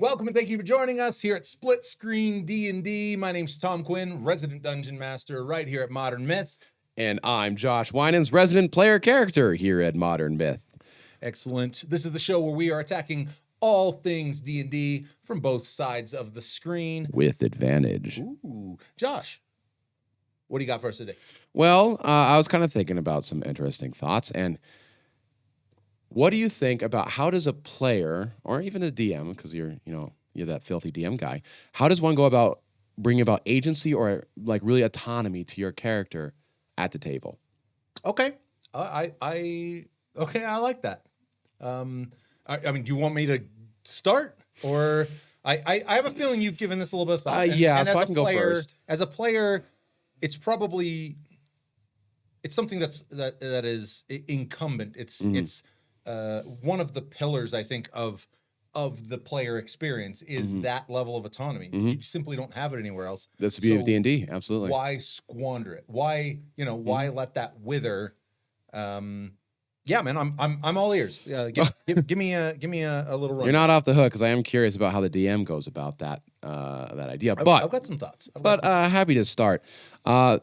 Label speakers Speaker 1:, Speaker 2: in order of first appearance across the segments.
Speaker 1: Welcome and thank you for joining us here at Split Screen D&D. My name's Tom Quinn, resident dungeon master right here at Modern Myth.
Speaker 2: And I'm Josh Winans, resident player character here at Modern Myth.
Speaker 1: Excellent. This is the show where we are attacking all things D&D from both sides of the screen.
Speaker 2: With advantage.
Speaker 1: Ooh. Josh, what do you got for us today?
Speaker 2: Well, I was kind of thinking about some interesting thoughts. And what do you think about how does a player, or even a DM, because you're that filthy DM guy, how does one go about bringing about agency or like really autonomy to your character at the table?
Speaker 1: Okay. I like that. I mean, do you want me to start, or I have a feeling you've given this a little bit of thought.
Speaker 2: And so I can go first.
Speaker 1: As a player, it's something that is incumbent. It's one of the pillars, I think, of the player experience is that level of autonomy. You simply don't have it anywhere else.
Speaker 2: That's the beauty of D&D, absolutely.
Speaker 1: Why squander it? Why let that wither? Yeah, man, I'm all ears. Give me a little run.
Speaker 2: You're not off the hook because I am curious about how the DM goes about that idea. But
Speaker 1: I've got some thoughts.
Speaker 2: Happy to start.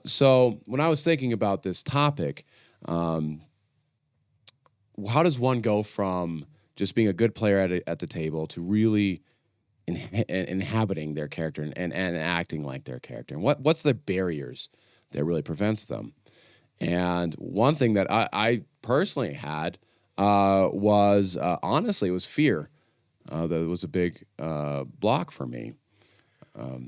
Speaker 2: So when I was thinking about this topic, how does one go from just being a good player at the table to really inhabiting their character and acting like their character? And what's the barriers that really prevents them? And one thing that I personally had was honestly, it was fear. That was a big block for me.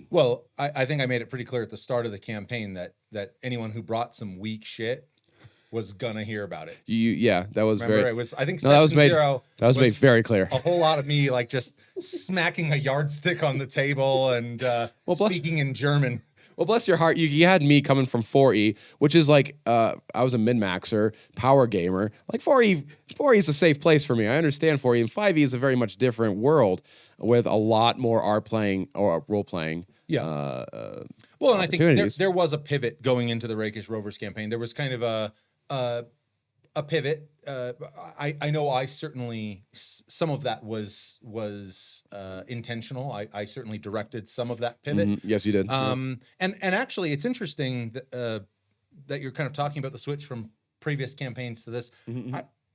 Speaker 1: Well, I think I made it pretty clear at the start of the campaign that anyone who brought some weak shit was gonna hear about it.
Speaker 2: That was
Speaker 1: Remember,
Speaker 2: very.
Speaker 1: It was. I think
Speaker 2: that was made.
Speaker 1: Zero
Speaker 2: That was made very clear.
Speaker 1: A whole lot of me like just smacking a yardstick on the table and speaking in German.
Speaker 2: Well, bless your heart, you had me coming from 4E, which is like, I was a min-maxer, power gamer. Like 4E is a safe place for me. I understand 4E, and 5E is a very much different world with a lot more role-playing.
Speaker 1: Yeah. Well, and I think there was a pivot going into the Rakish Rovers campaign. There was kind of a pivot. I know I certainly, some of that was intentional. I certainly directed some of that pivot.
Speaker 2: Yes, you did.
Speaker 1: And actually, it's interesting that you're kind of talking about the switch from previous campaigns to this.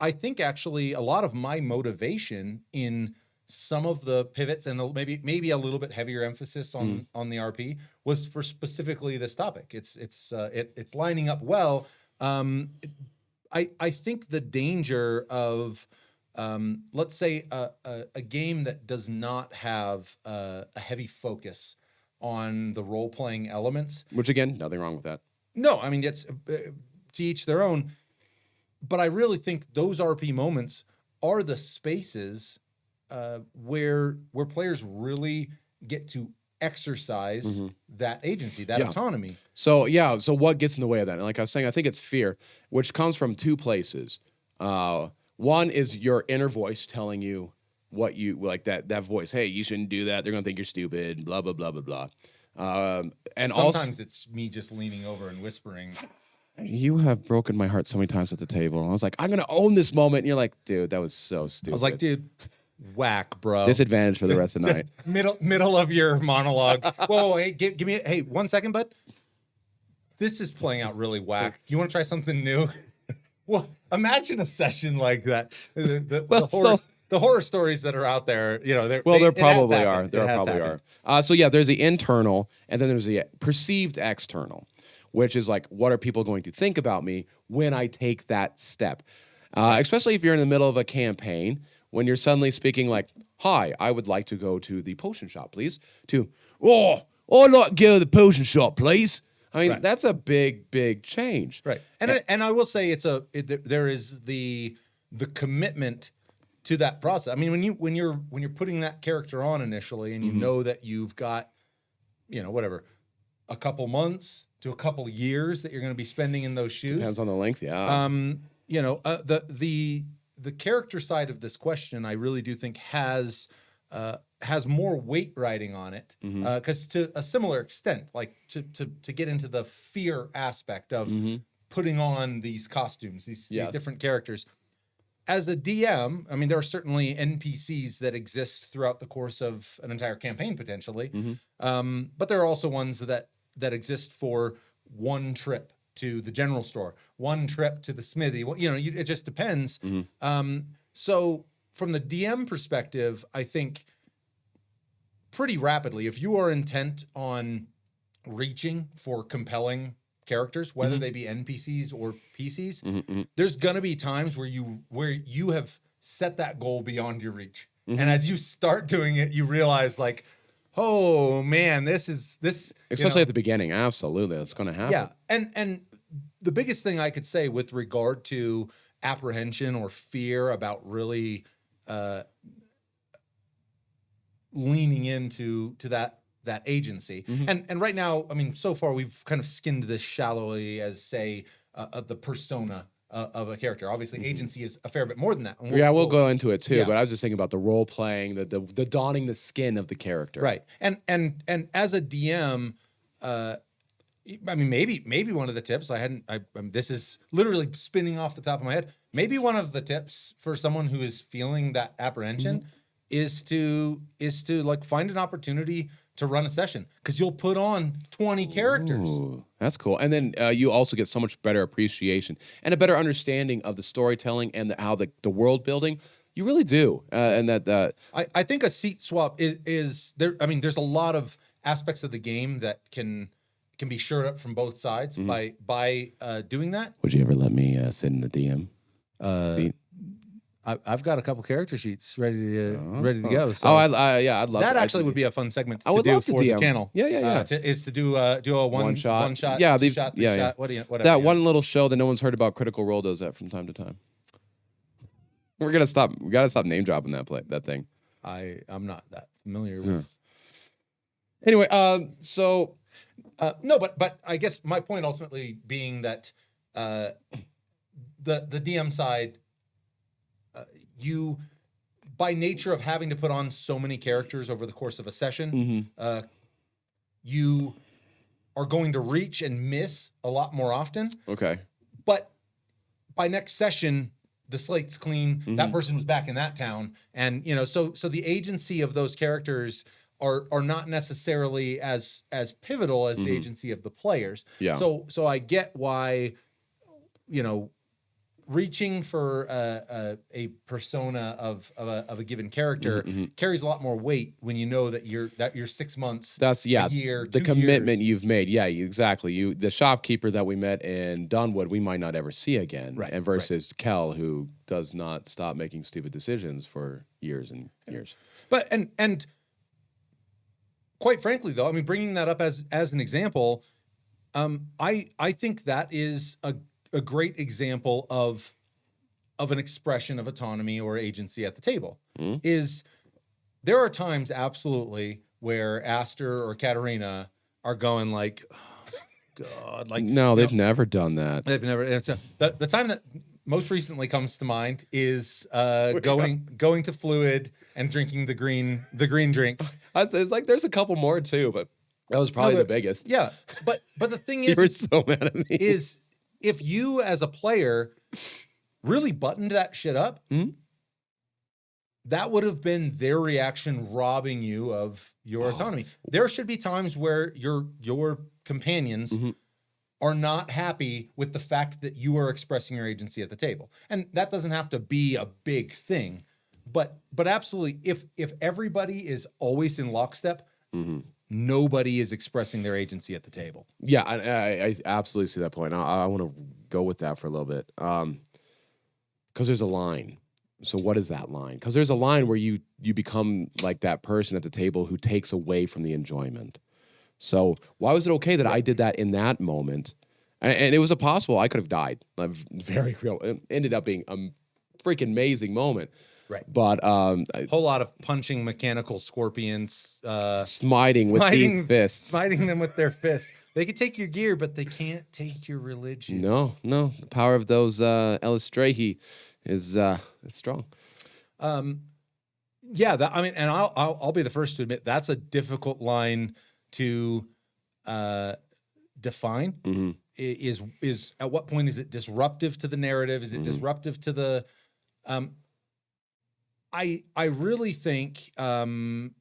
Speaker 1: I think actually a lot of my motivation in some of the pivots and maybe a little bit heavier emphasis on the RP was for specifically this topic. It's lining up well. I think the danger of, let's say, a game that does not have a heavy focus on the role-playing elements.
Speaker 2: Which, again, nothing wrong with that.
Speaker 1: No, I mean, it's to each their own. But I really think those RP moments are the spaces where players really get to exercise that agency, that autonomy.
Speaker 2: So what gets in the way of that? And like I was saying, I think it's fear, which comes from two places. One is your inner voice telling you what you like, that voice, hey, you shouldn't do that, they're gonna think you're stupid, blah blah blah blah blah. And
Speaker 1: sometimes it's me just leaning over and whispering,
Speaker 2: you have broken my heart so many times at the table. I was like, I'm gonna own this moment, and you're like, dude, that was so stupid.
Speaker 1: I was like, dude, whack, bro.
Speaker 2: Disadvantage for the rest of the night.
Speaker 1: Middle of your monologue. Whoa, hey, give me 1 second, bud. This is playing out really whack. You want to try something new? Well, imagine a session like that. The horror stories that are out there, there probably are. There probably
Speaker 2: are. So there's the internal, and then there's the perceived external, which is like, what are people going to think about me when I take that step? Especially if you're in the middle of a campaign, when you're suddenly speaking like, hi, I would like to go to the potion shop, please. To, I'd like to go to the potion shop, please. I mean, That's a big, big change.
Speaker 1: Right. And I will say there is the commitment to that process. I mean, when you're putting that character on initially and you know that you've got, a couple months to a couple years that you're going to be spending in those shoes.
Speaker 2: Depends on the length, yeah.
Speaker 1: The character side of this question, I really do think has more weight riding on it, because to a similar extent, like to get into the fear aspect of putting on these costumes, these different characters, as a DM, I mean, there are certainly NPCs that exist throughout the course of an entire campaign potentially, but there are also ones that exist for one trip to the general store, one trip to the smithy. It just depends. So from the DM perspective, I think pretty rapidly, if you are intent on reaching for compelling characters, whether they be NPCs or PCs, there's gonna be times where you have set that goal beyond your reach. And as you start doing it, you realize like, oh man, this
Speaker 2: especially at the beginning. Absolutely, that's going to happen.
Speaker 1: Yeah, and the biggest thing I could say with regard to apprehension or fear about really leaning into that agency, and right now, I mean, so far we've kind of skinned this shallowly as say the persona of a character. Obviously, agency is a fair bit more than that. And
Speaker 2: we'll go into it too.
Speaker 1: Yeah.
Speaker 2: But I was just thinking about the role playing, the donning the skin of the character.
Speaker 1: Right, and as a DM, I mean, maybe one of the tips this is literally spinning off the top of my head. Maybe one of the tips for someone who is feeling that apprehension is to like find an opportunity to run a session, because you'll put on 20 characters.
Speaker 2: Ooh, that's cool. And then you also get so much better appreciation and a better understanding of the storytelling and how the world building. You really do. And
Speaker 1: I think a seat swap is there. I mean, there's a lot of aspects of the game that can be shored up from both sides by doing that.
Speaker 2: Would you ever let me sit in the DM seat?
Speaker 1: I've got a couple character sheets ready to go. So
Speaker 2: I'd love
Speaker 1: that.
Speaker 2: to.
Speaker 1: Actually, would be a fun segment
Speaker 2: I would
Speaker 1: to do
Speaker 2: love to
Speaker 1: for the
Speaker 2: DM.
Speaker 1: channel.
Speaker 2: Yeah.
Speaker 1: Is to do a one shot,
Speaker 2: yeah,
Speaker 1: two shot, three shot. Whatever.
Speaker 2: That one little show that no one's heard about, Critical Role, does that from time to time. We gotta stop name dropping that thing.
Speaker 1: I'm not that familiar with.
Speaker 2: Anyway, so
Speaker 1: no, but I guess my point ultimately being that the DM side, you, by nature of having to put on so many characters over the course of a session, you are going to reach and miss a lot more often.
Speaker 2: Okay.
Speaker 1: But by next session, the slate's clean. That person was back in that town, and so the agency of those characters are not necessarily as pivotal as the agency of the players.
Speaker 2: Yeah.
Speaker 1: So I get why, reaching for a persona of a given character carries a lot more weight when you know that you're 6 months, a year,
Speaker 2: the
Speaker 1: 2
Speaker 2: commitment
Speaker 1: years.
Speaker 2: you've made. Yeah, exactly. The shopkeeper that we met in Dunwood, we might not ever see again.
Speaker 1: Right,
Speaker 2: And versus Kel, who does not stop making stupid decisions for years and years.
Speaker 1: But and quite frankly, though, I mean, bringing that up as an example, I think that is a great example of an expression of autonomy or agency at the table. Is there are times absolutely where Aster or Katerina are going like, oh, God, like
Speaker 2: No, they've never done that.
Speaker 1: they've never. It's the time that most recently comes to mind is going to Fluid and drinking the green drink.
Speaker 2: It's like there's a couple more too, but that was probably the biggest.
Speaker 1: Yeah, but the thing
Speaker 2: You
Speaker 1: is,
Speaker 2: were so mad at me.
Speaker 1: is if you as a player really buttoned that shit up, that would have been their reaction robbing you of your autonomy. There should be times where your companions are not happy with the fact that you are expressing your agency at the table. And that doesn't have to be a big thing. But absolutely, if everybody is always in lockstep, nobody is expressing their agency at the table.
Speaker 2: Yeah, I absolutely see that point. I want to go with that for a little bit. Because there's a line. So what is that line? Because there's a line where you become like that person at the table who takes away from the enjoyment. So why was it okay that I did that in that moment? And it was a possible I could have died. Very real. It ended up being a freaking amazing moment.
Speaker 1: Right.
Speaker 2: But
Speaker 1: A whole lot of punching mechanical scorpions,
Speaker 2: smiting with these fists.
Speaker 1: smiting them with their fists. They can take your gear, but they can't take your religion.
Speaker 2: No. The power of those Elistrahi is strong.
Speaker 1: Yeah, and I'll be the first to admit that's a difficult line to define. Is at what point is it disruptive to the narrative? Is it disruptive to the I really think, and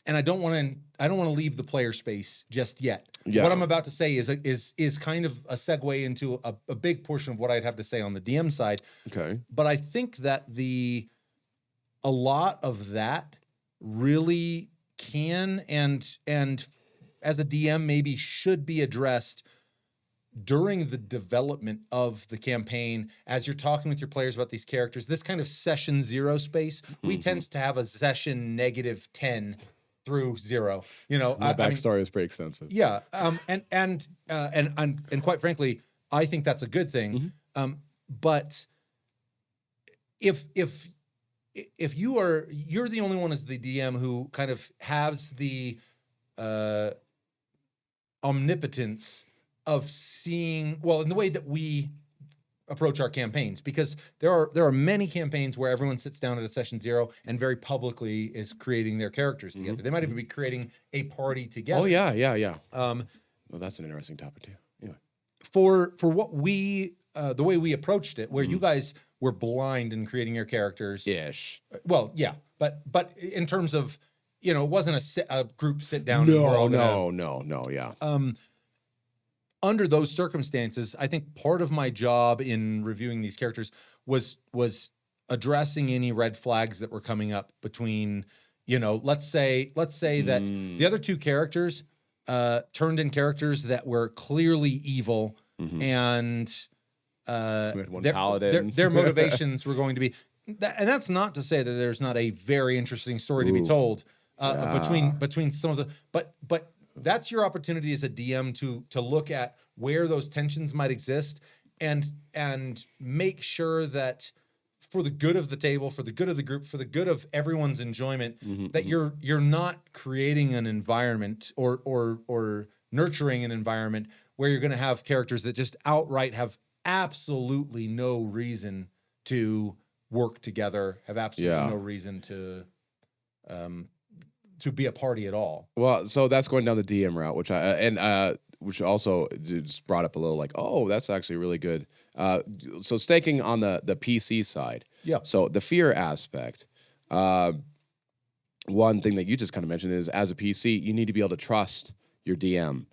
Speaker 1: I don't want to leave the player space just yet.
Speaker 2: Yeah.
Speaker 1: What I'm about to say is kind of a segue into a big portion of what I'd have to say on the DM side.
Speaker 2: Okay.
Speaker 1: But I think that a lot of that really can and as a DM maybe should be addressed during the development of the campaign, as you're talking with your players about these characters. This kind of session 0 space, we tend to have a session -10 through 0. You know,
Speaker 2: My backstory is pretty extensive.
Speaker 1: yeah, and quite frankly, I think that's a good thing. But if you're the only one as the DM who kind of has the omnipotence of seeing, well, in the way that we approach our campaigns, because there are many campaigns where everyone sits down at a session 0 and very publicly is creating their characters together. They might even be creating a party together.
Speaker 2: Oh yeah. Well, that's an interesting topic too. Anyway,
Speaker 1: for what we the way we approached it, where you guys were blind in creating your characters.
Speaker 2: ish.
Speaker 1: Well, yeah, but in terms of, you know, it wasn't a group sit down. and we're all gonna,
Speaker 2: No. Yeah.
Speaker 1: Under those circumstances, I think part of my job in reviewing these characters was addressing any red flags that were coming up between, you know, let's say that the other two characters turned in characters that were clearly evil, and
Speaker 2: one paladin.
Speaker 1: their motivations were going to be, and that's not to say that there's not a very interesting story to be told between some of the, but that's your opportunity as a DM to look at where those tensions might exist and make sure that for the good of the table, for the good of the group, for the good of everyone's enjoyment, that you're not creating an environment or nurturing an environment where you're going to have characters that just outright have absolutely no reason to work together, have absolutely no reason to be a party at all.
Speaker 2: Well, so that's going down the DM route, which also just brought up a little like, oh, that's actually really good. So staking on the PC side.
Speaker 1: Yeah.
Speaker 2: So the fear aspect, one thing that you just kind of mentioned is, as a PC, you need to be able to trust your DM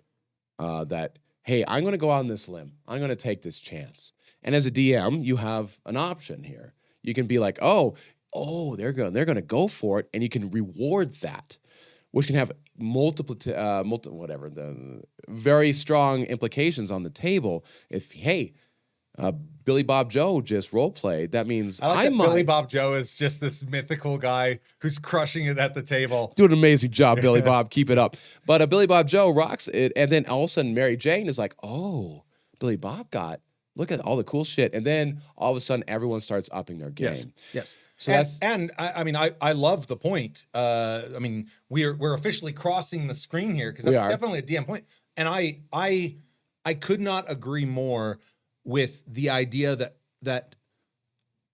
Speaker 2: that, hey, I'm going to go out on this limb. I'm going to take this chance. And as a DM, you have an option here. You can be like, oh, they're going to go for it, and you can reward that, which can have the very strong implications on the table. If, hey, Billy Bob Joe just role played, that means
Speaker 1: Billy Bob Joe is just this mythical guy who's crushing it at the table.
Speaker 2: Do an amazing job, Billy Bob. Keep it up. But Billy Bob Joe rocks it, and then all of a sudden Mary Jane is like, oh, Billy Bob look at all the cool shit, and then all of a sudden everyone starts upping their game.
Speaker 1: Yes.
Speaker 2: So
Speaker 1: I love the point. I mean, we're officially crossing the screen here, because that's definitely a DM point. And I could not agree more with the idea that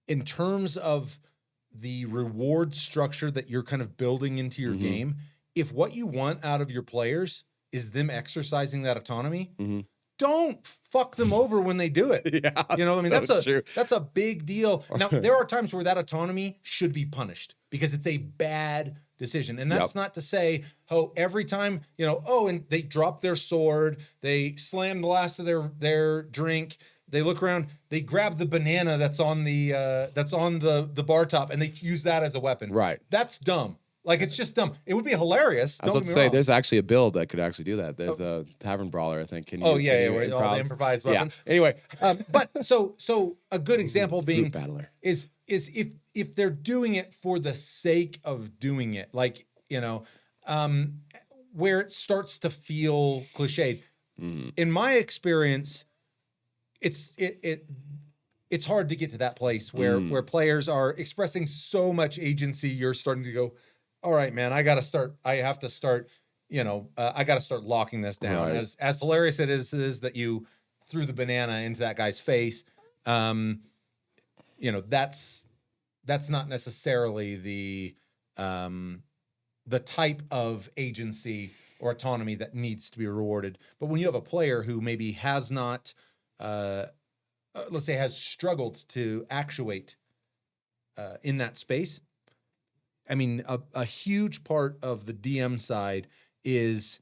Speaker 1: in terms of the reward structure that you're kind of building into your game, if what you want out of your players is them exercising that autonomy, don't fuck them over when they do it.
Speaker 2: Yeah,
Speaker 1: you know what I mean?
Speaker 2: true.
Speaker 1: That's a big deal. Now, there are times where that autonomy should be punished because it's a bad decision. And that's not to say, every time, and they drop their sword, they slam the last of their drink, they look around, they grab the banana that's on the bar top, and they use that as a weapon.
Speaker 2: Right.
Speaker 1: That's dumb. Like, it's just dumb. It would be hilarious.
Speaker 2: I was about to say, there's actually a build that could actually do that. There's a Tavern Brawler, I think.
Speaker 1: Where all the improvised weapons.
Speaker 2: Yeah. Anyway,
Speaker 1: but so a good example being
Speaker 2: battler
Speaker 1: is if they're doing it for the sake of doing it, like, where it starts to feel cliched. In my experience, it's hard to get to that place where players are expressing so much agency. You're starting to go, all right, man, I got to start locking this down.
Speaker 2: Right.
Speaker 1: As hilarious it is that you threw the banana into that guy's face, that's not necessarily the type of agency or autonomy that needs to be rewarded. But when you have a player who maybe has not let's say, has struggled to actuate in that space. I mean, a huge part of the DM side is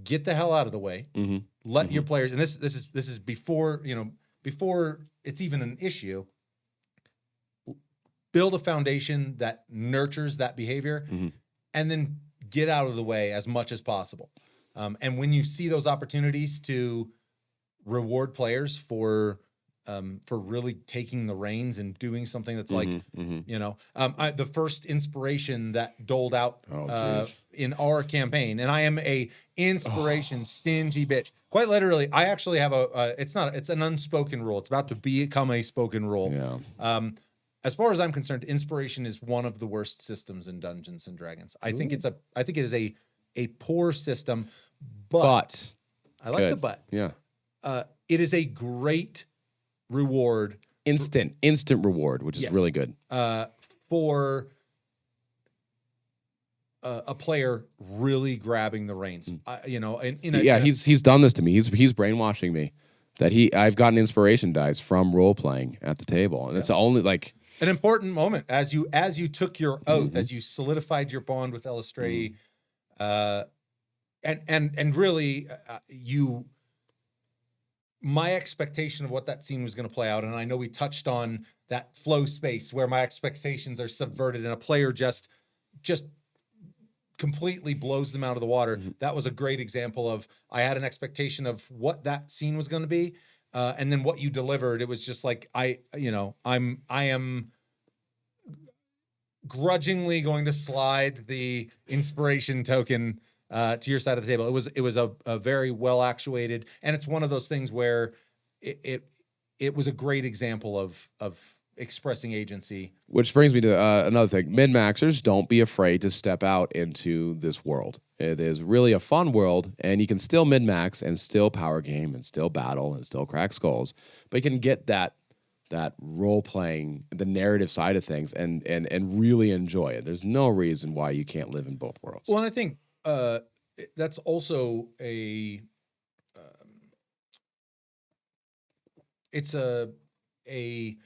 Speaker 1: get the hell out of the way. Let your players, and this is before, before it's even an issue. Build a foundation that nurtures that behavior, and then get out of the way as much as possible. And when you see those opportunities to reward players for really taking the reins and doing something that's the first inspiration that doled out in our campaign, and I am a inspiration stingy bitch. Quite literally, I actually have it's an unspoken rule. It's about to become a spoken rule.
Speaker 2: Yeah.
Speaker 1: As far as I'm concerned, inspiration is one of the worst systems in Dungeons and Dragons. I think it is a poor system, but I like the but.
Speaker 2: Yeah.
Speaker 1: It is a great reward.
Speaker 2: Instant reward, which is really good.
Speaker 1: For a player really grabbing the reins.
Speaker 2: He's done this to me. He's brainwashing me. That I've gotten inspiration dice from role playing at the table, and it's only like
Speaker 1: an important moment as you took your oath, as you solidified your bond with Elistray, and really my expectation of what that scene was going to play out, and I know we touched on that flow space where my expectations are subverted and a player just completely blows them out of the water. That was a great example of, I had an expectation of what that scene was going to be, and then what you delivered, it was just like, I am grudgingly going to slide the inspiration token to your side of the table. It was a very well actuated, and it's one of those things where it was a great example of expressing agency.
Speaker 2: Which brings me to another thing. Min-maxers, don't be afraid to step out into this world. It is really a fun world, and you can still min-max and still power game and still battle and still crack skulls, but you can get that role-playing, the narrative side of things, and really enjoy it. There's no reason why you can't live in both worlds.
Speaker 1: Well, and I think that's also it's a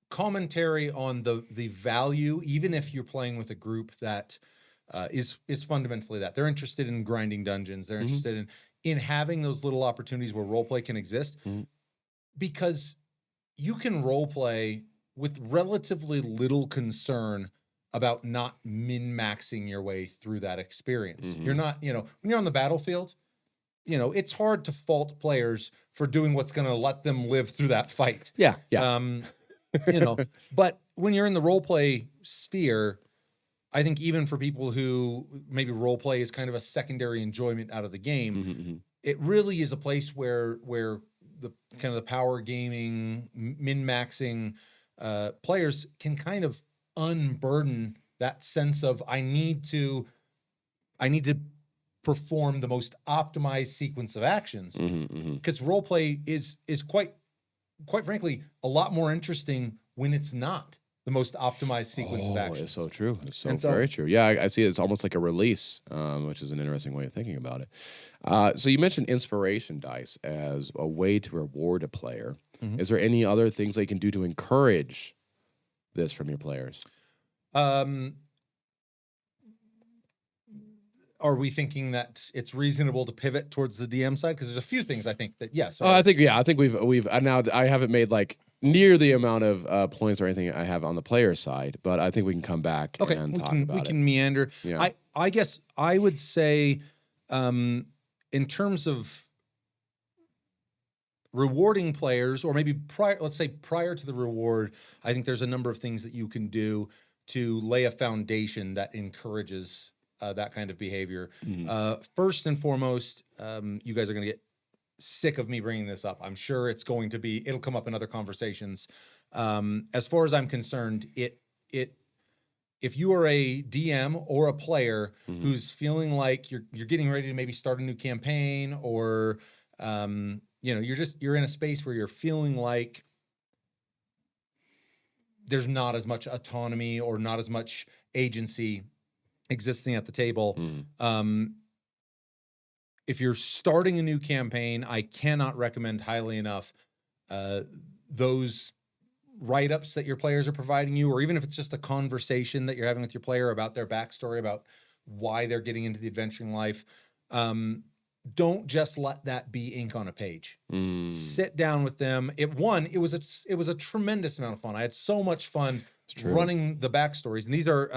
Speaker 1: commentary on the value, even if you're playing with a group that is fundamentally that they're interested in grinding dungeons, they're interested in having those little opportunities where role play can exist, because you can role play with relatively little concern about not min-maxing your way through that experience. You're not, when you're on the battlefield, it's hard to fault players for doing what's going to let them live through that fight.
Speaker 2: Yeah.
Speaker 1: But when you're in the role play sphere, I think even for people who maybe role play is kind of a secondary enjoyment out of the game, it really is a place where the kind of the power gaming, min-maxing players can kind of unburden that sense of I need to perform the most optimized sequence of actions, because role play is quite frankly a lot more interesting when it's not the most optimized sequence of actions.
Speaker 2: It's so true. It's so very true. Yeah, I see it. It's almost like a release, which is an interesting way of thinking about it. So you mentioned inspiration dice as a way to reward a player. Is there any other things they can do to encourage this from your players?
Speaker 1: Are we thinking that it's reasonable to pivot towards the DM side? Because there's a few things I think that yes.
Speaker 2: I think we've now I haven't made like near the amount of points or anything I have on the player side, but I think we can come back and talk about it.
Speaker 1: We can meander. Yeah. I guess I would say, in terms of rewarding players, or maybe prior to the reward, I think there's a number of things that you can do to lay a foundation that encourages that kind of behavior. First and foremost, you guys are going to get sick of me bringing this up. I'm sure it'll come up in other conversations. As far as I'm concerned, if you are a DM or a player who's feeling like you're getting ready to maybe start a new campaign, or you're in a space where you're feeling like there's not as much autonomy or not as much agency existing at the table. If you're starting a new campaign, I cannot recommend highly enough those write-ups that your players are providing you, or even if it's just a conversation that you're having with your player about their backstory, about why they're getting into the adventuring life, don't just let that be ink on a page. Sit down with them. It was a tremendous amount of fun. I had so much fun running the backstories. And these are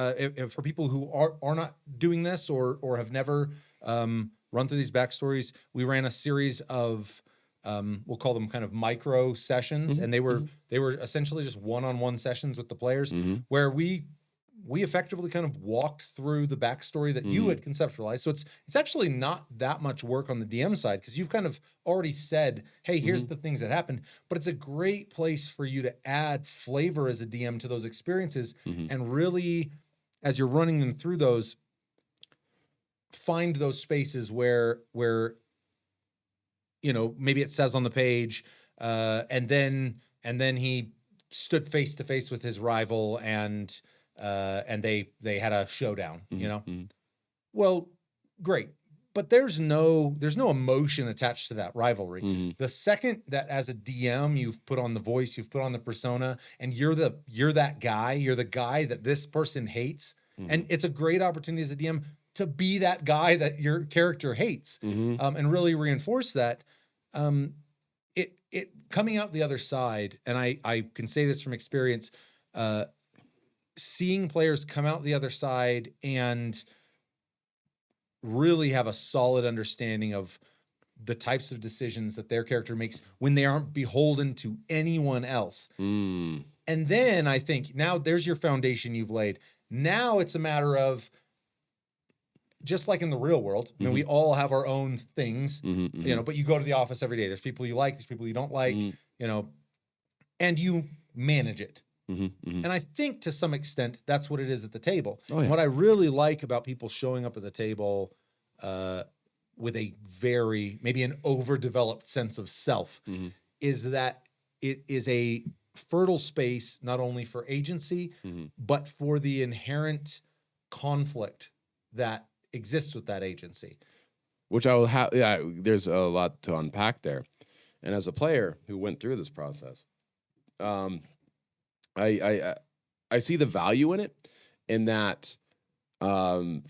Speaker 1: for people who are not doing this or have never run through these backstories. We ran a series of we'll call them kind of micro sessions, and they were essentially just one-on-one sessions with the players, where we effectively kind of walked through the backstory that you had conceptualized. So it's actually not that much work on the DM side, because you've kind of already said, hey, here's the things that happened. But it's a great place for you to add flavor as a DM to those experiences, and really, as you're running them through those, find those spaces where maybe it says on the page, and then he stood face to face with his rival, and they had a showdown. Well, great, but there's no emotion attached to that rivalry. The second that, as a DM, you've put on the voice, you've put on the persona, and you're that guy, you're the guy that this person hates, and it's a great opportunity as a DM to be that guy that your character hates, and really reinforce that. It coming out the other side, and I can say this from experience, seeing players come out the other side and really have a solid understanding of the types of decisions that their character makes when they aren't beholden to anyone else. And then I think now there's your foundation you've laid. Now it's a matter of, just like in the real world, I mean, we all have our own things, but you go to the office every day. There's people you like, there's people you don't like, and you manage it. And I think to some extent, that's what it is at the table. What I really like about people showing up at the table with a maybe an overdeveloped sense of self is that it is a fertile space, not only for agency, but for the inherent conflict that exists with that agency.
Speaker 2: Which I will have. Yeah, there's a lot to unpack there. And as a player who went through this process, I see the value in it. In that, I'll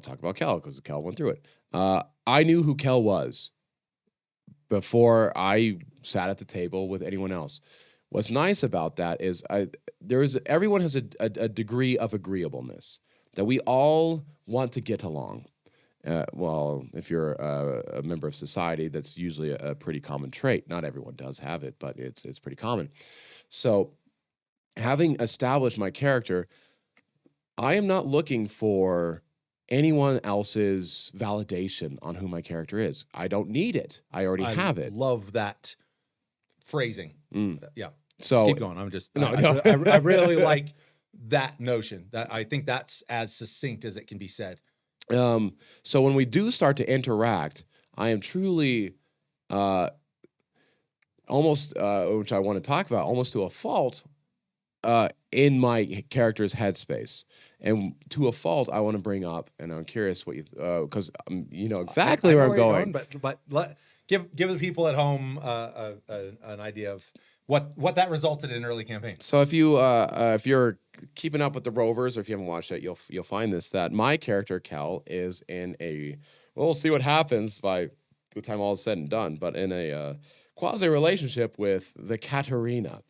Speaker 2: talk about Kel, because Kel went through it. I knew who Kel was before I sat at the table with anyone else. What's nice about that is everyone has a degree of agreeableness, that we all want to get along. Well, if you're a member of society, that's usually a pretty common trait. Not everyone does have it, but it's pretty common. So, having established my character, I am not looking for anyone else's validation on who my character is. I don't need it. I already have it.
Speaker 1: Love that phrasing. Yeah.
Speaker 2: So
Speaker 1: keep going. I really like that notion. That I think that's as succinct as it can be said.
Speaker 2: So when we do start to interact, I am truly almost, which I want to talk about, almost to a fault, in my character's headspace. And to a fault, I want to bring up, and I'm curious what you, because you know exactly where I'm going.
Speaker 1: But give the people at home an idea of what that resulted in early campaigns.
Speaker 2: So if you're keeping up with the Rovers, or if you haven't watched it, you'll find this, that my character Kel is in we'll see what happens by the time all is said and done, but in a quasi relationship with the Katerina.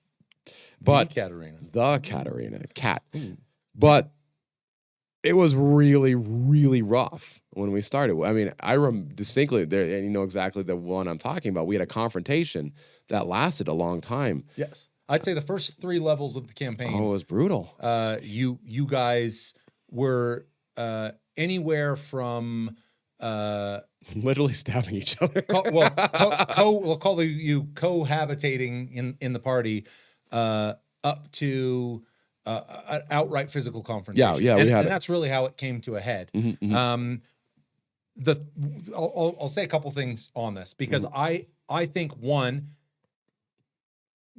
Speaker 2: But the Katerina, Kat. But it was really, really rough when we started. I mean, I remember distinctly there, and you know exactly the one I'm talking about. We had a confrontation that lasted a long time.
Speaker 1: Yes, I'd say the first 3 levels of the campaign.
Speaker 2: Oh, it was brutal.
Speaker 1: You guys were anywhere from
Speaker 2: literally stabbing each other.
Speaker 1: We'll call you cohabitating in the party, up to an outright physical confrontation.
Speaker 2: Yeah,
Speaker 1: and that's really how it came to a head. I'll say a couple things on this, because I think, one,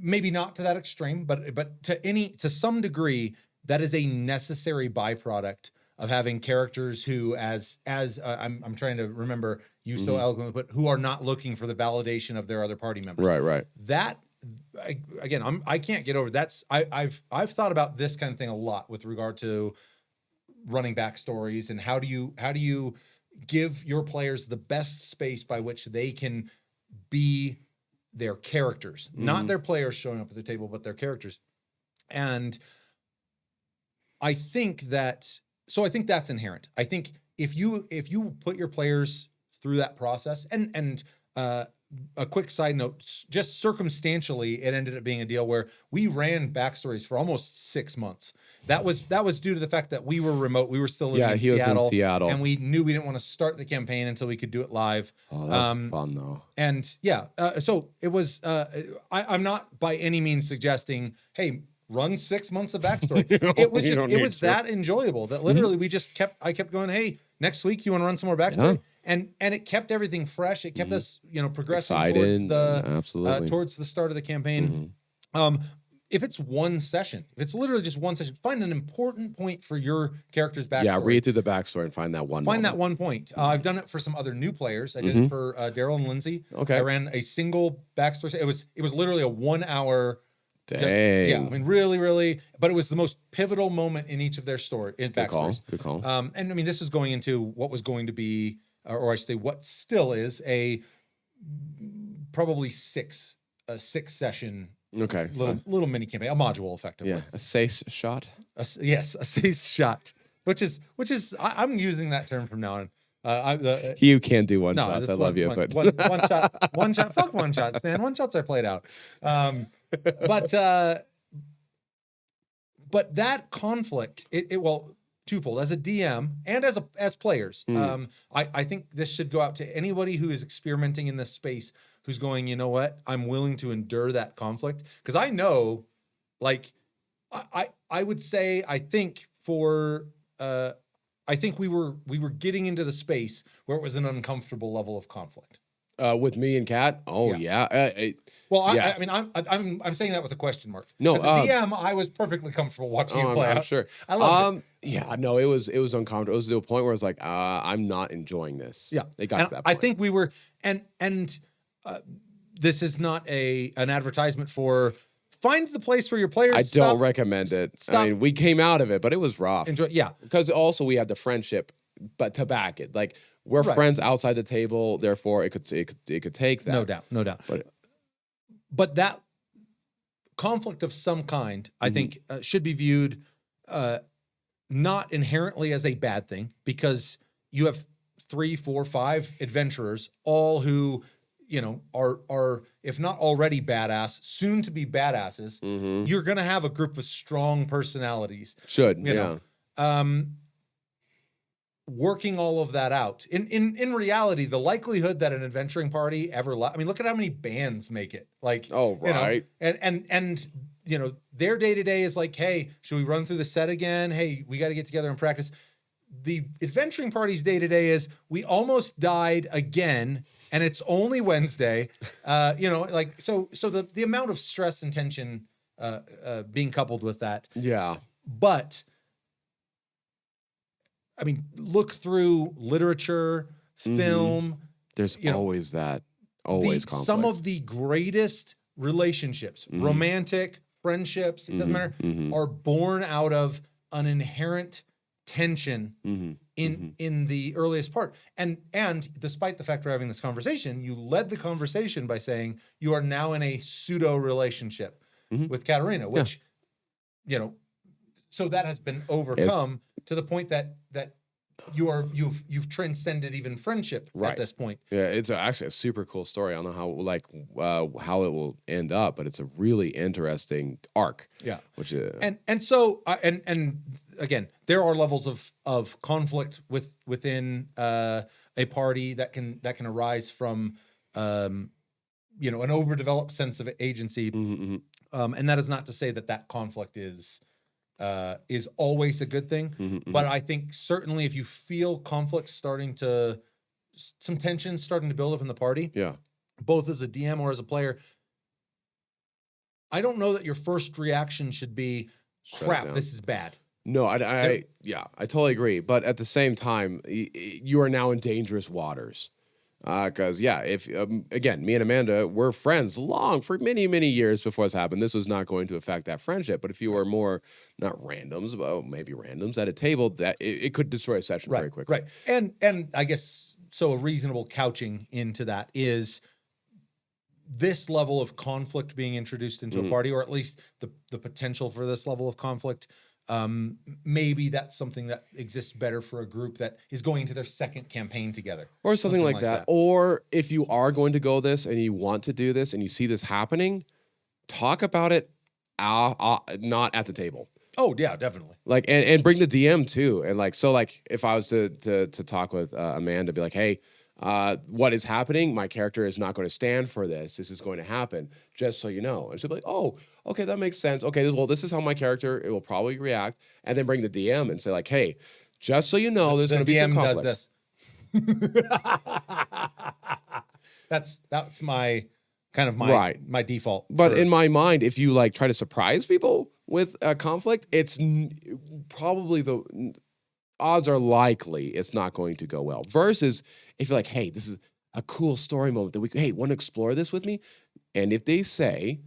Speaker 1: maybe not to that extreme, but to some degree, that is a necessary byproduct of having characters who, I'm trying to remember you so eloquently, but who are not looking for the validation of their other party members.
Speaker 2: Right.
Speaker 1: That again, I can't get over. I've thought about this kind of thing a lot with regard to running backstories and how do you give your players the best space by which they can be their characters, not their players showing up at the table, but their characters. And I think that's inherent. I think if you put your players through that process, and a quick side note, just circumstantially, it ended up being a deal where we ran backstories for almost 6 months. That was due to the fact that we were remote. We were still living in Seattle,
Speaker 2: was in Seattle,
Speaker 1: and we knew we didn't want to start the campaign until we could do it live.
Speaker 2: Oh, that was fun though.
Speaker 1: And yeah, so it was. I'm not by any means suggesting, hey, run 6 months of backstory. It was that enjoyable that literally I kept going, hey, next week you want to run some more backstory? Yeah. And it kept everything fresh. It kept us, progressing towards the start of the campaign. If it's one session, if it's literally just one session, find an important point for your character's backstory.
Speaker 2: Yeah, read through the backstory and find that one.
Speaker 1: That one point. I've done it for some other new players. I did it for Daryl and Lindsay.
Speaker 2: Okay.
Speaker 1: I ran a single backstory. It was literally a 1 hour.
Speaker 2: Dang.
Speaker 1: Yeah, I mean, really, really, but it was the most pivotal moment in each of their backstories.
Speaker 2: Good call.
Speaker 1: And I mean, this was going into what was going to be, or I should say, what still is a probably six session.
Speaker 2: Okay.
Speaker 1: Little mini campaign, a module, effectively.
Speaker 2: Yeah, a SACE shot.
Speaker 1: Yes, a SACE shot, which is I'm using that term from now on.
Speaker 2: You can't do one shots. I love you, but
Speaker 1: one shot. Fuck one shots, man. One shots are played out. But that conflict, well, twofold. As a DM and as players, I think this should go out to anybody who is experimenting in this space, who's going, you know what, I'm willing to endure that conflict, because I know, like, I would say, I think we were getting into the space where it was an uncomfortable level of conflict.
Speaker 2: With me and Kat? Oh yeah.
Speaker 1: Yes. I mean, I'm saying that with a question mark.
Speaker 2: No,
Speaker 1: as a DM, I was perfectly comfortable watching you play.
Speaker 2: I'm sure.
Speaker 1: I love it.
Speaker 2: Yeah, no, it was uncomfortable. It was to a point where it's like, I'm not enjoying this.
Speaker 1: Yeah,
Speaker 2: it got to that point. I
Speaker 1: think we were, and this is not an advertisement for. Find the place where your players.
Speaker 2: I don't recommend it. I mean, we came out of it, but it was rough. Because also we had the friendship, but to back it, like we're friends outside the table. Therefore, it could take that.
Speaker 1: No doubt. But that conflict of some kind, I think, should be viewed not inherently as a bad thing, because you have 3, 4, 5 adventurers, all who, are if not already badass, soon to be badasses. You're gonna have a group of strong personalities. Working all of that out. In reality, the likelihood that an adventuring party ever I mean, look at how many bands make it. Like, and their day-to-day is like, hey, should we run through the set again? Hey, we got to get together and practice. The adventuring party's day-to-day is, we almost died again, and it's only Wednesday. So the amount of stress and tension being coupled with that.
Speaker 2: Yeah.
Speaker 1: But I mean, look through literature, film.
Speaker 2: There's always that. Always conflict.
Speaker 1: Some of the greatest relationships, romantic, friendships, it doesn't matter, are born out of an inherent tension in the earliest part. And despite the fact we're having this conversation, you led the conversation by saying you are now in a pseudo relationship with Katerina, which, so that has been overcome to the point that you've transcended even friendship at this point.
Speaker 2: Yeah, it's actually a super cool story. I don't know how it will end up, but it's a really interesting arc.
Speaker 1: Yeah,
Speaker 2: which is
Speaker 1: and so again, there are levels of conflict within a party that can arise from an overdeveloped sense of agency, and that is not to say that conflict is always a good thing. But I think certainly if you feel conflict some tension starting to build up in the party, both as a DM or as a player, I don't know that your first reaction should be, crap, this is bad.
Speaker 2: No, yeah, I totally agree. But at the same time, you are now in dangerous waters. Because yeah, if again, me and Amanda were friends for many years before this happened. This was not going to affect that friendship. But if you were more not randoms, well, maybe randoms at a table, that it could destroy a session very quickly.
Speaker 1: Right. And I guess so. A reasonable couching into that is this level of conflict being introduced into a party, or at least the potential for this level of conflict. Maybe that's something that exists better for a group that is going into their second campaign together,
Speaker 2: or something like that. Or if you are going to go this and you want to do this and you see this happening, talk about it, not at the table.
Speaker 1: Oh yeah, definitely.
Speaker 2: Like and bring the DM too, and like so like if I was to talk with Amanda, be like, hey. What is happening? My character is not going to stand for this. This is going to happen, just so you know. And she'll be like, oh, okay, that makes sense. Okay, well, this is how my character, it will probably react. And then bring the DM and say like, hey, just so you know, there's going to be some conflict.
Speaker 1: That's my kind of my default.
Speaker 2: But in my mind, if you like try to surprise people with a conflict, it's probably the odds are likely it's not going to go well. Versus if you're like, hey, this is a cool story moment that hey, want to explore this with me? And if they say,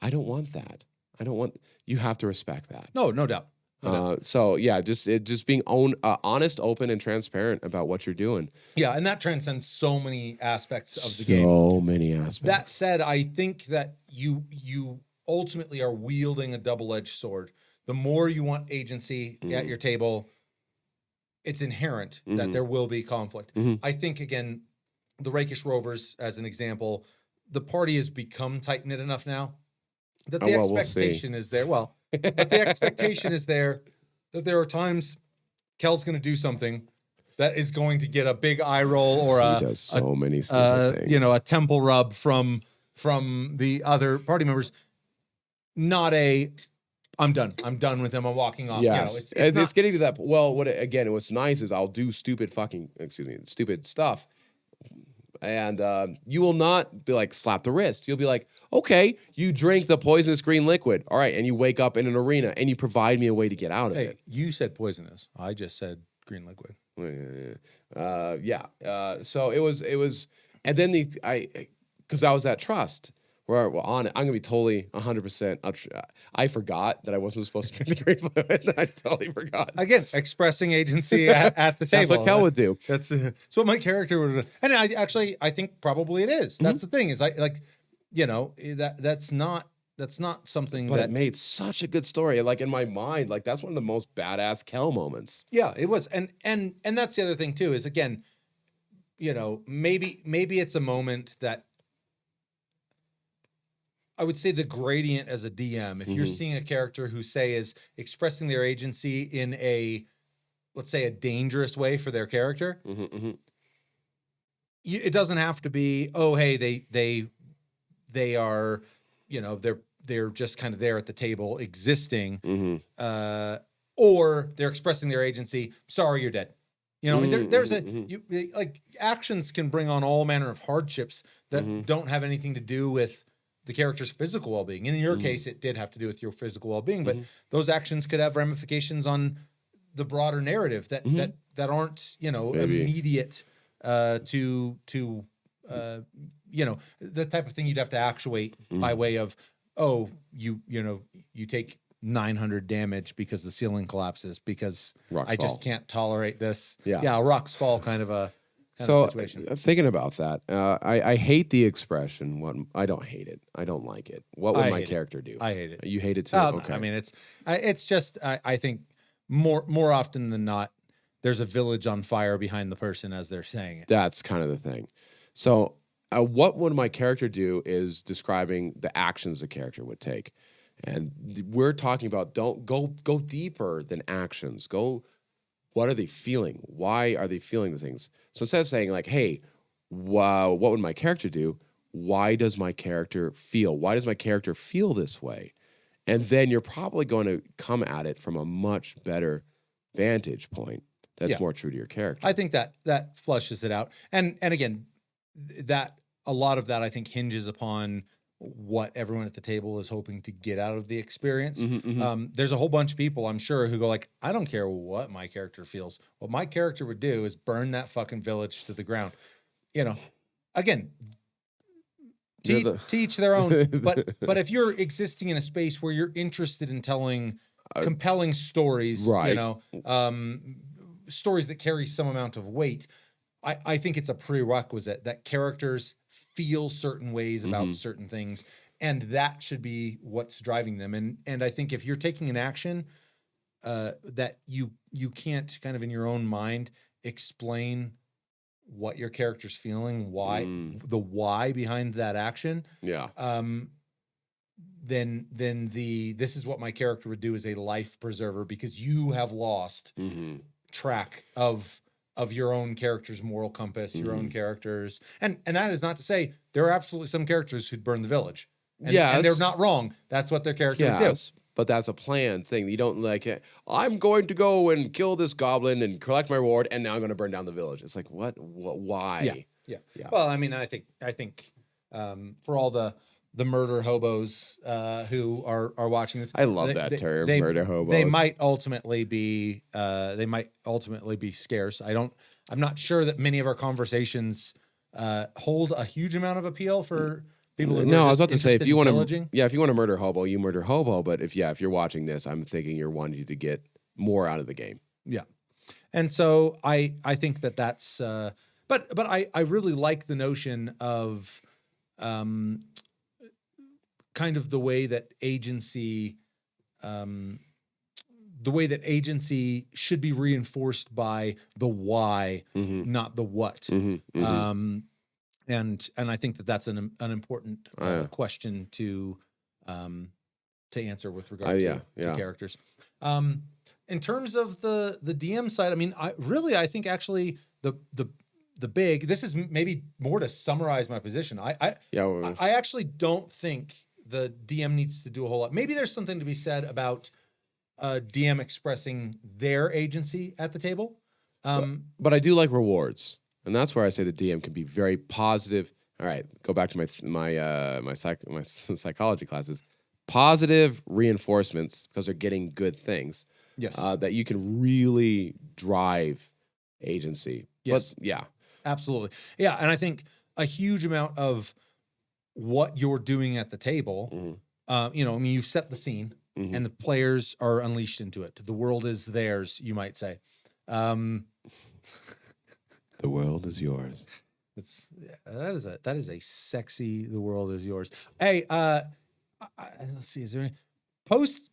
Speaker 2: I don't want that. You have to respect that.
Speaker 1: No doubt.
Speaker 2: So yeah, just being honest, open, and transparent about what you're doing.
Speaker 1: Yeah, and that transcends so many aspects of the game.
Speaker 2: So many aspects.
Speaker 1: That said, I think that you ultimately are wielding a double-edged sword. The more you want agency at your table, it's inherent that there will be conflict. I think, again, the Rakish Rovers, as an example, the party has become tight-knit enough now that the expectation is there. Well, but the expectation is there that there are times Kel's going to do something that is going to get a big eye roll or
Speaker 2: he does so many stupid things.
Speaker 1: A temple rub from the other party members. Not a I'm done with him. I'm walking off.
Speaker 2: Yes. It's getting to that. Well, what's nice is I'll do stupid stuff. And you will not be like, slap the wrist. You'll be like, okay, you drink the poisonous green liquid. All right. And you wake up in an arena and you provide me a way to get out of it.
Speaker 1: You said poisonous. I just said green liquid.
Speaker 2: So it was, and then because I was at Trust. Where I'm going to be totally 100%. I forgot that I wasn't supposed to drink the green fluid. I totally forgot.
Speaker 1: Again, expressing agency at the table.
Speaker 2: That's what Kel would do.
Speaker 1: That's what my character would do. And I think probably it is. That's the thing is that's not something
Speaker 2: but
Speaker 1: that
Speaker 2: it made such a good story. Like in my mind, like that's one of the most badass Kel moments.
Speaker 1: Yeah, it was. And that's the other thing too is, again, maybe it's a moment that I would say the gradient as a DM, if you're seeing a character who, say, is expressing their agency in let's say, a dangerous way for their character, it doesn't have to be, oh, hey, they are, they're just kind of there at the table existing, or they're expressing their agency. Sorry, you're dead. There's actions can bring on all manner of hardships that don't have anything to do with the character's physical well-being. In your case, it did have to do with your physical well-being, but those actions could have ramifications on the broader narrative that aren't, immediate to the type of thing you'd have to actuate by way of, you take 900 damage because the ceiling collapses because
Speaker 2: rocks
Speaker 1: just
Speaker 2: fall.
Speaker 1: Can't tolerate this.
Speaker 2: Yeah,
Speaker 1: rocks fall kind of a situation.
Speaker 2: Thinking about that, I hate the expression. I don't hate it. I don't like it. What would my character do?
Speaker 1: I hate it.
Speaker 2: You hate it too? Okay.
Speaker 1: I mean, it's just I think more often than not, there's a village on fire behind the person as they're saying it.
Speaker 2: That's kind of the thing. So what would my character do is describing the actions the character would take. And we're talking about don't go deeper than actions. What are they feeling? Why are they feeling the things? So instead of saying like, hey, wow, what would my character do? Why does my character feel? Why does my character feel this way? And then you're probably going to come at it from a much better vantage point that's more true to your character.
Speaker 1: I think that flushes it out. And again, that a lot of that I think hinges upon what everyone at the table is hoping to get out of the experience.
Speaker 2: Mm-hmm.
Speaker 1: There's a whole bunch of people, I'm sure, who go like, I don't care what my character feels. What my character would do is burn that fucking village to the ground. You know, again, to each their own. But if you're existing in a space where you're interested in telling compelling stories,
Speaker 2: right.
Speaker 1: you know, stories that carry some amount of weight, I think it's a prerequisite that characters feel certain ways about certain things, and that should be what's driving them. And I think if you're taking an action that you can't kind of in your own mind explain what your character's feeling, why the why behind that action, then this is what my character would do is a life preserver, because you have lost track of your own character's moral compass, your own characters. And that is not to say there are absolutely some characters who'd burn the village. And they're not wrong. That's what their character would do.
Speaker 2: But that's a planned thing. You don't like, I'm going to go and kill this goblin and collect my reward, and now I'm going to burn down the village. It's like, what why?
Speaker 1: Yeah. Well, I mean, I think for all the murder hobos who are watching this,
Speaker 2: I love that term, murder hobos.
Speaker 1: They might ultimately be scarce. I'm not sure that many of our conversations hold a huge amount of appeal for people who
Speaker 2: I was about to say, if you want to murder hobo, you murder hobo. But if you're watching this, I'm thinking you're wanting to get more out of the game.
Speaker 1: Yeah. And so I think that's but I really like the notion of kind of the way that agency should be reinforced by the why, not the what. And I think that's an important question to answer with regard to characters. In terms of the DM side, I mean, I think actually the big, this is maybe more to summarize my position. I actually don't think the DM needs to do a whole lot. Maybe there's something to be said about DM expressing their agency at the table.
Speaker 2: But I do like rewards, and that's where I say the DM can be very positive. All right, go back to my psychology classes. Positive reinforcements, because they're getting good things.
Speaker 1: Yes.
Speaker 2: That you can really drive agency.
Speaker 1: Yes.
Speaker 2: But, yeah.
Speaker 1: Absolutely. Yeah, and I think a huge amount of what you're doing at the table, you've set the scene, and the players are unleashed into it. The world is theirs, you might say.
Speaker 2: The world is yours.
Speaker 1: That is a sexy. The world is yours. Hey, let's see. Is there any post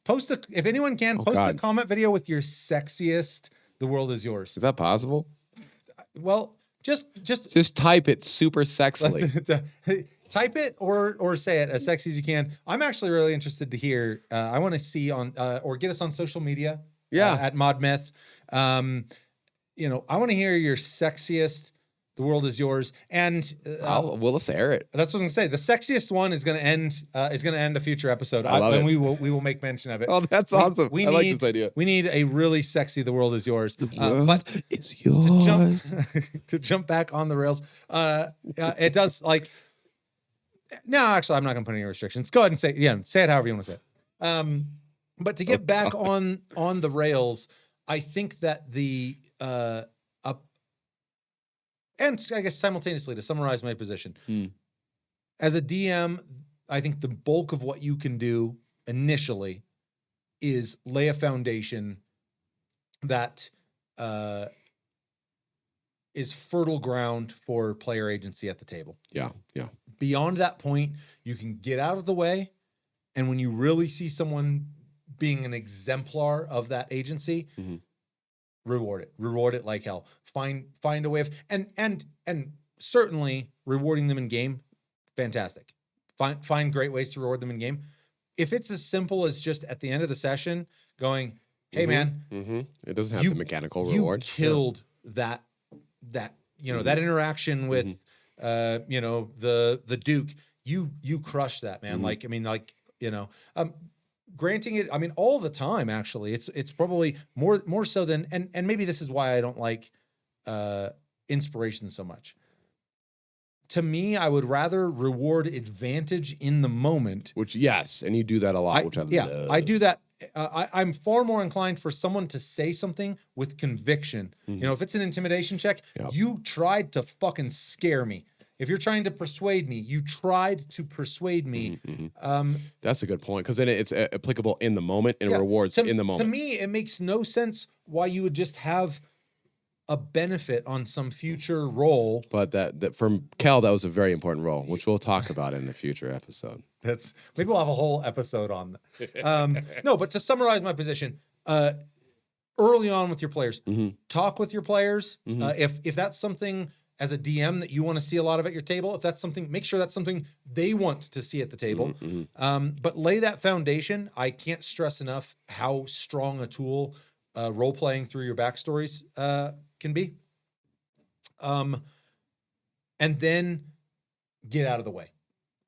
Speaker 1: if anyone can post a comment video with your sexiest "The world is yours"?
Speaker 2: Is that possible?
Speaker 1: Well, just
Speaker 2: type it super sexily.
Speaker 1: Type it or say it as sexy as you can. I'm actually really interested to hear. I want to see on or get us on social media. At ModMyth. I want to hear your sexiest. The world is yours, and
Speaker 2: we'll air it.
Speaker 1: That's what I'm gonna say. The sexiest one is gonna end a future episode.
Speaker 2: I love it.
Speaker 1: We will make mention of it.
Speaker 2: Oh, that's awesome. I like this idea.
Speaker 1: We need a really sexy. The world is yours.
Speaker 2: The world is yours.
Speaker 1: To jump back on the rails, it does like. No, actually, I'm not gonna put any restrictions. Go ahead and say it however you want to say it. But to get back on the rails, I think that the and I guess simultaneously, to summarize my position, as a DM, I think the bulk of what you can do initially is lay a foundation that is fertile ground for player agency at the table.
Speaker 2: Yeah.
Speaker 1: Beyond that point, you can get out of the way, and when you really see someone being an exemplar of that agency, reward it like hell. Find a way of and certainly rewarding them in game, fantastic. Find great ways to reward them in game. If it's as simple as just at the end of the session going, hey man,
Speaker 2: it doesn't have the mechanical reward.
Speaker 1: You killed that that interaction with the Duke. You crushed that, man. Granting it, I mean, all the time, actually, it's probably more so than, and maybe this is why I don't like inspiration so much. to me, I would rather reward advantage in the moment.
Speaker 2: Which, yes, and you do that a lot, which I love.
Speaker 1: I do that. I'm far more inclined for someone to say something with conviction. You know, if it's an intimidation check, you tried to fucking scare me. If you're trying to persuade me, you tried to persuade me.
Speaker 2: That's a good point, because then it's applicable in the moment and rewards in the moment.
Speaker 1: To me, it makes no sense why you would just have a benefit on some future roll.
Speaker 2: But that from Kel, that was a very important role, which we'll talk about in a future episode.
Speaker 1: Maybe we'll have a whole episode on that. No, but to summarize my position, early on with your players, talk with your players. If that's something as a DM that you want to see a lot of at your table, if that's something, make sure that's something they want to see at the table. But lay that foundation. I can't stress enough how strong a tool role playing through your backstories can be. And then get out of the way.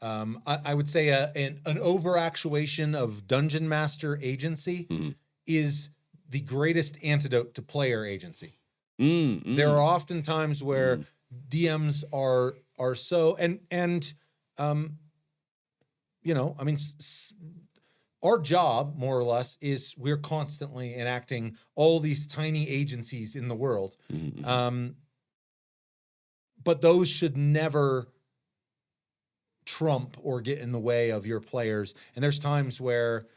Speaker 1: I would say an over-actuation of Dungeon Master agency is the greatest antidote to player agency. There are often times where DMs are so and you know, I mean, our job more or less is we're constantly enacting all these tiny agencies in the world, but those should never trump or get in the way of your players. And there's times where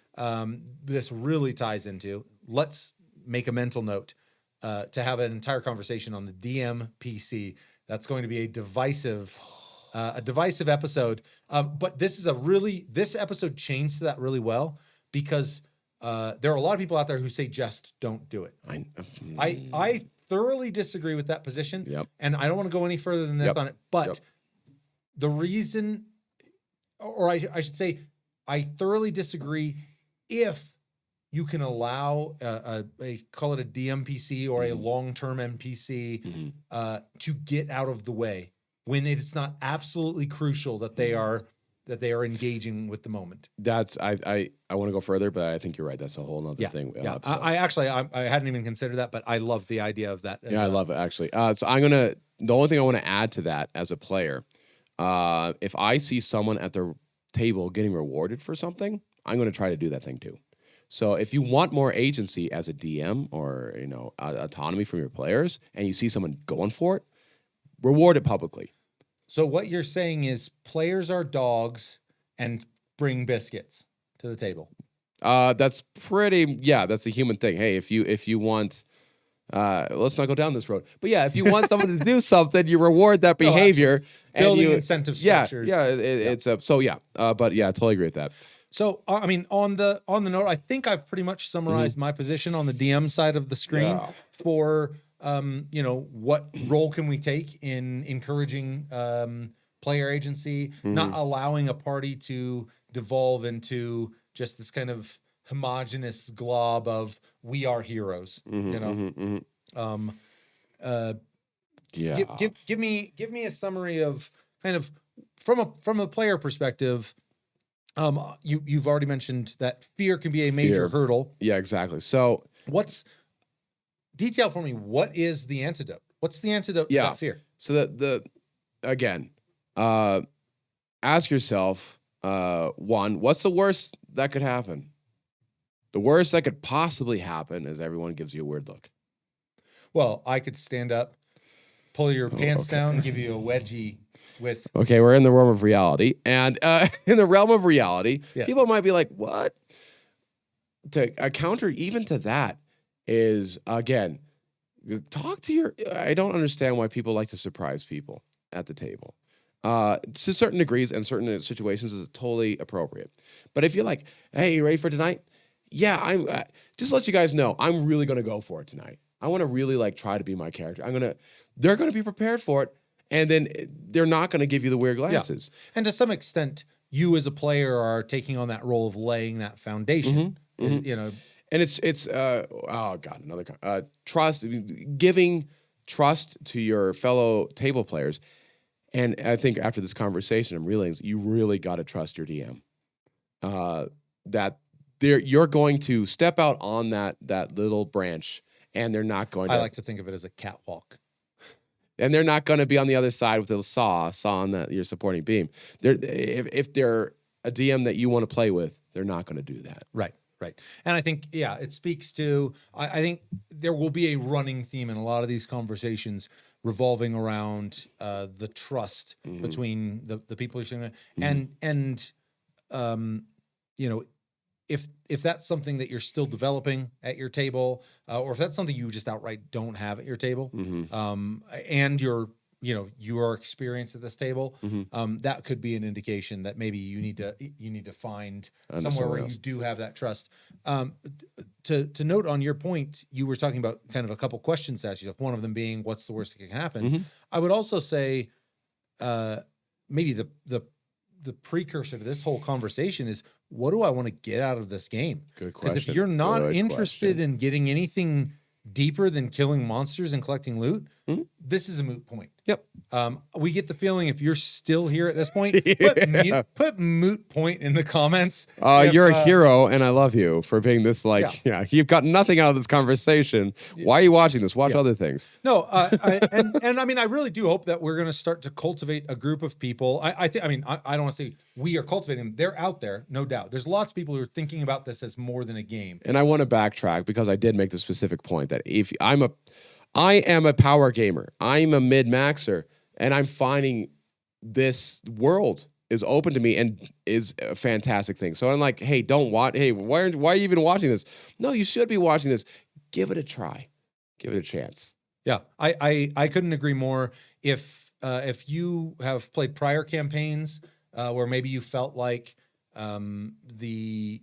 Speaker 1: this really ties into. Let's make a mental note to have an entire conversation on the DM PC. That's going to be a divisive episode. But this episode chains to that really well, because there are a lot of people out there who say just don't do it. I thoroughly disagree with that position, and I don't want to go any further than this on it. But the reason, or I should say, I thoroughly disagree if you can allow call it a DMPC or a long-term NPC to get out of the way when it's not absolutely crucial that they are engaging with the moment.
Speaker 2: That's I want to go further, but I think you're right. That's a whole nother thing.
Speaker 1: Yeah, I hadn't even considered that, but I love the idea of that.
Speaker 2: I love it actually. So the only thing I want to add to that as a player, if I see someone at their table getting rewarded for something, I'm going to try to do that thing too. So if you want more agency as a DM or, you know, autonomy from your players, and you see someone going for it, reward it publicly.
Speaker 1: So what you're saying is players are dogs and bring biscuits to the table.
Speaker 2: That's a human thing. Hey, if you want, let's not go down this road. But yeah, if you want someone to do something, you reward that behavior.
Speaker 1: Building incentive structures.
Speaker 2: But yeah, I totally agree with that.
Speaker 1: So, I mean, on the note, I think I've pretty much summarized my position on the DM side of the screen for, you know, what role can we take in encouraging player agency, not allowing a party to devolve into just this kind of homogenous glob of we are heroes, you know. Give me a summary of kind of from a player perspective. You've already mentioned that fear can be a major hurdle.
Speaker 2: Yeah, exactly. So
Speaker 1: detail for me, what is the antidote? What's the antidote to that fear?
Speaker 2: So again, ask yourself, one, what's the worst that could happen? The worst that could possibly happen is everyone gives you a weird look.
Speaker 1: Well, I could stand up, pull your pants down, give you a wedgie.
Speaker 2: Okay, we're in the realm of reality, and in the realm of reality, people might be like, "What?" A counter even to that is, again, talk to your. I don't understand why people like to surprise people at the table. To certain degrees and certain situations is totally appropriate. But if you're like, "Hey, you ready for tonight?" Yeah, I'm. Just to let you guys know, I'm really gonna go for it tonight. I want to really try to be my character. They're gonna be prepared for it. And then they're not going to give you the weird glances.
Speaker 1: Yeah. And to some extent, you as a player are taking on that role of laying that foundation. You know,
Speaker 2: and it's trust, giving trust to your fellow table players. And I think after this conversation, I'm realizing you really got to trust your DM. That you're going to step out on that little branch, and they're not going to.
Speaker 1: I like to think of it as a catwalk.
Speaker 2: and they're not going to be on the other side with a sawing that your supporting beam. If they're a DM that you want to play with, they're not going to do that.
Speaker 1: Right. Right. And I think, yeah, it speaks to, I think there will be a running theme in a lot of these conversations revolving around the trust between the people you're sitting with. And you know, if that's something that you're still developing at your table, or if that's something you just outright don't have at your table, and your experience at this table, that could be an indication that maybe you need to find somewhere where you do have that trust. To note on your point, you were talking about kind of a couple questions to ask you, like one of them being, what's the worst that can happen? I would also say maybe the precursor to this whole conversation is, what do I want to get out of this game?
Speaker 2: Good question.
Speaker 1: Because if you're not interested in getting anything deeper than killing monsters and collecting loot, this is a moot point.
Speaker 2: Yep.
Speaker 1: We get the feeling, if you're still here at this point, put moot point in the comments.
Speaker 2: You're a hero, and I love you for being this, you've got nothing out of this conversation. Why are you watching this? Watch other things.
Speaker 1: No, and I mean, I really do hope that we're going to start to cultivate a group of people. I don't want to say we are cultivating them. They're out there, no doubt. There's lots of people who are thinking about this as more than a game.
Speaker 2: And I want to backtrack, because I did make the specific point that if I am a power gamer, I'm a mid-maxer, and I'm finding this world is open to me and is a fantastic thing. So I'm like, hey, don't watch. Hey, why are you even watching this? No, you should be watching this. Give it a try. Give it a chance.
Speaker 1: Yeah, I couldn't agree more. If you have played prior campaigns where maybe you felt like the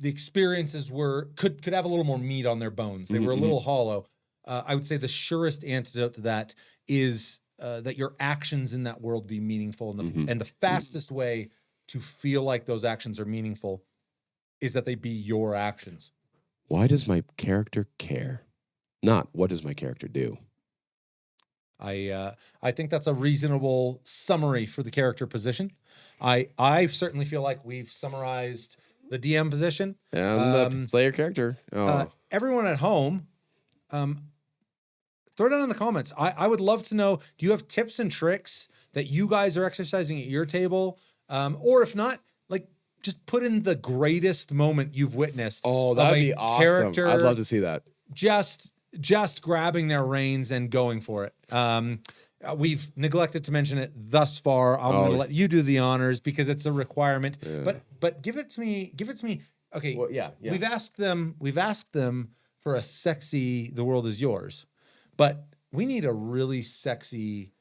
Speaker 1: experiences could have a little more meat on their bones, they were a little hollow, I would say the surest antidote to that is that your actions in that world be meaningful. And the fastest way to feel like those actions are meaningful is that they be your actions.
Speaker 2: Why does my character care? Not what does my character do?
Speaker 1: I think that's a reasonable summary for the character position. I certainly feel like we've summarized the DM position.
Speaker 2: And the player character.
Speaker 1: Everyone at home, throw it down in the comments. I would love to know, do you have tips and tricks that you guys are exercising at your table? Or if not, like, just put in the greatest moment you've witnessed.
Speaker 2: Oh, that'd be awesome. Character, I'd love to see that.
Speaker 1: Just grabbing their reins and going for it. We've neglected to mention it thus far. I'm going to let you do the honors because it's a requirement. Yeah. But give it to me. Okay.
Speaker 2: Well, yeah.
Speaker 1: We've asked them for a sexy "The World Is Yours," but we need a really sexy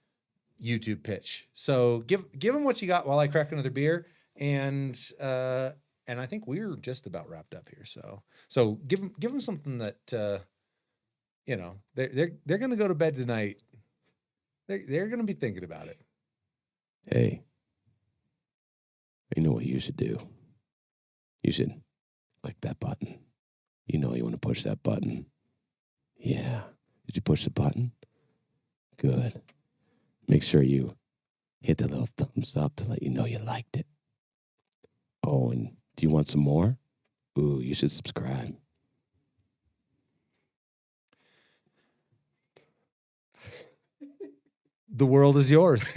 Speaker 1: YouTube pitch. So give them what you got while I crack another beer, and I think we're just about wrapped up here. So give them something that they're going to go to bed tonight. They're going to be thinking about it.
Speaker 2: Hey, you know what you should do? You should click that button. You know you want to push that button. Yeah. Did you push the button? Good. Make sure you hit the little thumbs up to let you know you liked it. Oh, and do you want some more? Ooh, you should subscribe.
Speaker 1: The world is yours.